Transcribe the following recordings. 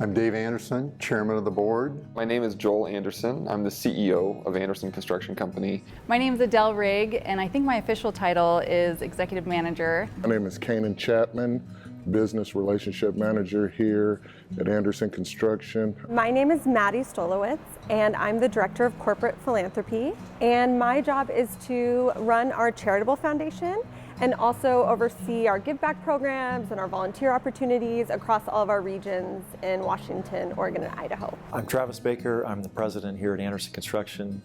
I'm Dave Andersen, Chairman of the Board. My name is Joel Andersen. I'm the CEO of Andersen Construction Company. My name is Adele Rigg, and I think my official title is Executive Manager. My name is Kanan Chapman, Business Relationship Manager here at Andersen Construction. My name is Maddie Stolowitz, and I'm the Director of Corporate Philanthropy. And my job is to run our charitable foundation and also oversee our give back programs and our volunteer opportunities across all of our regions in Washington, Oregon, and Idaho. I'm Travis Baker. I'm the president here at Andersen Construction.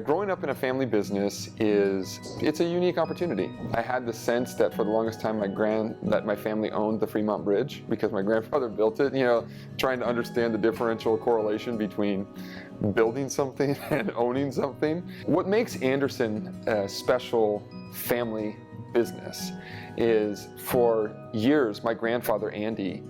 Growing up in a family business it's a unique opportunity. I had the sense that for the longest time that my family owned the Fremont Bridge because my grandfather built it, trying to understand the differential correlation between building something and owning something. What makes Andersen a special family business is for years my grandfather Andy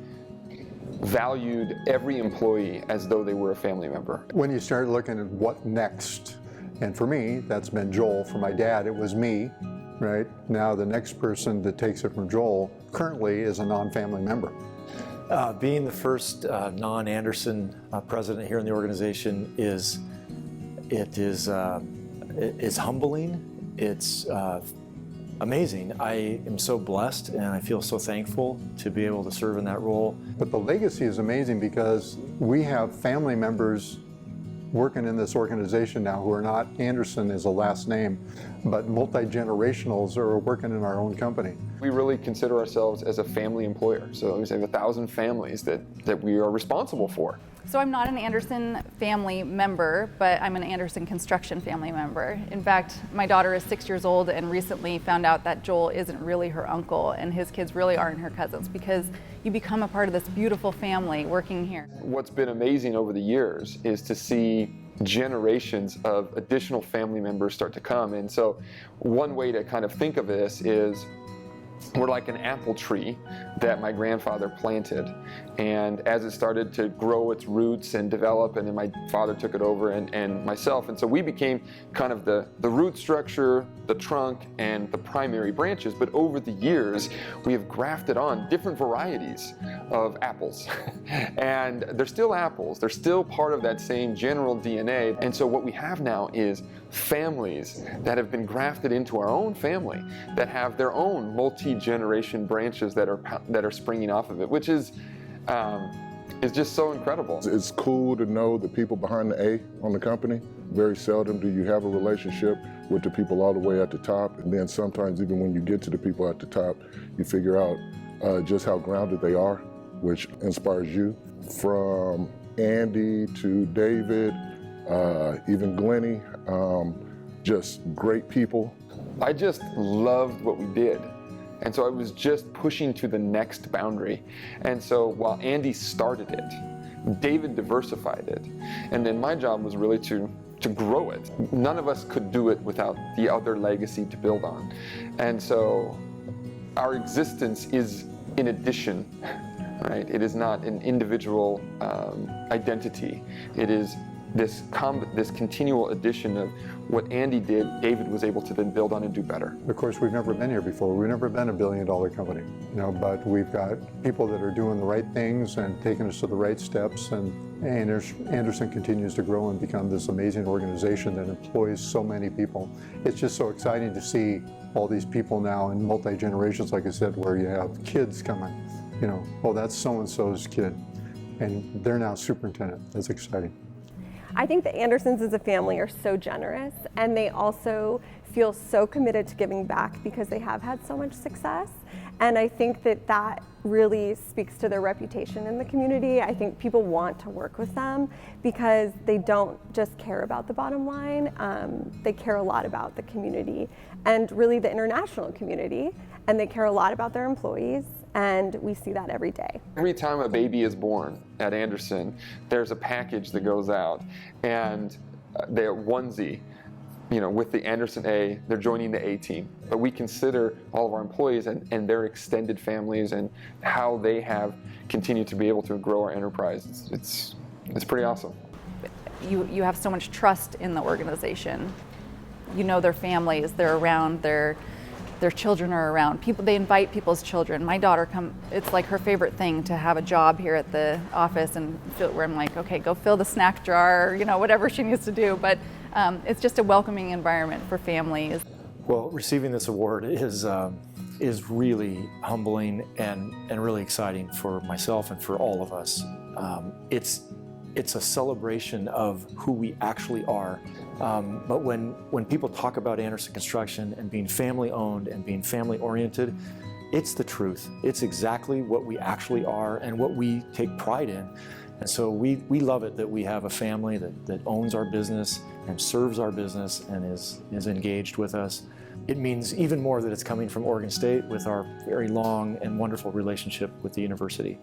valued every employee as though they were a family member. When you start looking at what next, and for me, that's been Joel. For my dad, it was me, right? Now the next person that takes it from Joel currently is a non-family member. Being the first non-Andersen president here in the organization is humbling. It's amazing. I am so blessed and I feel so thankful to be able to serve in that role. But the legacy is amazing because we have family members working in this organization now who are not Andersen as a last name, but multi-generationals are working in our own company. We really consider ourselves as a family employer. So we have 1,000 families that we are responsible for. So I'm not an Andersen family member, but I'm an Andersen Construction family member. In fact, my daughter is 6 years old and recently found out that Joel isn't really her uncle and his kids really aren't her cousins because you become a part of this beautiful family working here. What's been amazing over the years is to see generations of additional family members start to come. And so one way to kind of think of this is we're like an apple tree that my grandfather planted, and as it started to grow its roots and develop, and then my father took it over and myself, and so we became kind of the root structure, the trunk, and the primary branches. But over the years we have grafted on different varieties of apples and they're still apples, they're still part of that same general DNA. And so what we have now is families that have been grafted into our own family that have their own multi-generation branches that are springing off of it, which is just so incredible. It's cool to know the people behind the A on the company. Very seldom do you have a relationship with the people all the way at the top, and then sometimes even when you get to the people at the top, you figure out just how grounded they are, which inspires you. From Andy to David, even Glennie, just great people. I just loved what we did. And so I was just pushing to the next boundary. And so while Andy started it, David diversified it. And then my job was really to grow it. None of us could do it without the other legacy to build on. And so our existence is in addition, right? It is not an individual identity. It is this continual addition of what Andy did, David was able to then build on and do better. Of course, we've never been here before. We've never been $1 billion company, but we've got people that are doing the right things and taking us to the right steps, and Andersen continues to grow and become this amazing organization that employs so many people. It's just so exciting to see all these people now in multi-generations, like I said, where you have kids coming, oh, that's so-and-so's kid, and they're now superintendent. That's exciting. I think the Andersens as a family are so generous, and they also feel so committed to giving back because they have had so much success. And I think that really speaks to their reputation in the community. I think people want to work with them because they don't just care about the bottom line. They care a lot about the community and really the international community, and they care a lot about their employees. And we see that every day. Every time a baby is born at Andersen, there's a package that goes out, and they're onesie, with the Andersen A, they're joining the A team. But we consider all of our employees and their extended families and how they have continued to be able to grow our enterprise. It's pretty awesome. You have so much trust in the organization. You know their families, they're around, they're their children are around. They invite people's children. My daughter it's like her favorite thing to have a job here at the office and where I'm like, okay, go fill the snack jar, whatever she needs to do. But it's just a welcoming environment for families. Well, receiving this award is really humbling and really exciting for myself and for all of us. It's a celebration of who we actually are. But when people talk about Andersen Construction and being family owned and being family oriented, it's the truth. It's exactly what we actually are and what we take pride in. And so we love it that we have a family that owns our business and serves our business and is engaged with us. It means even more that it's coming from Oregon State with our very long and wonderful relationship with the university.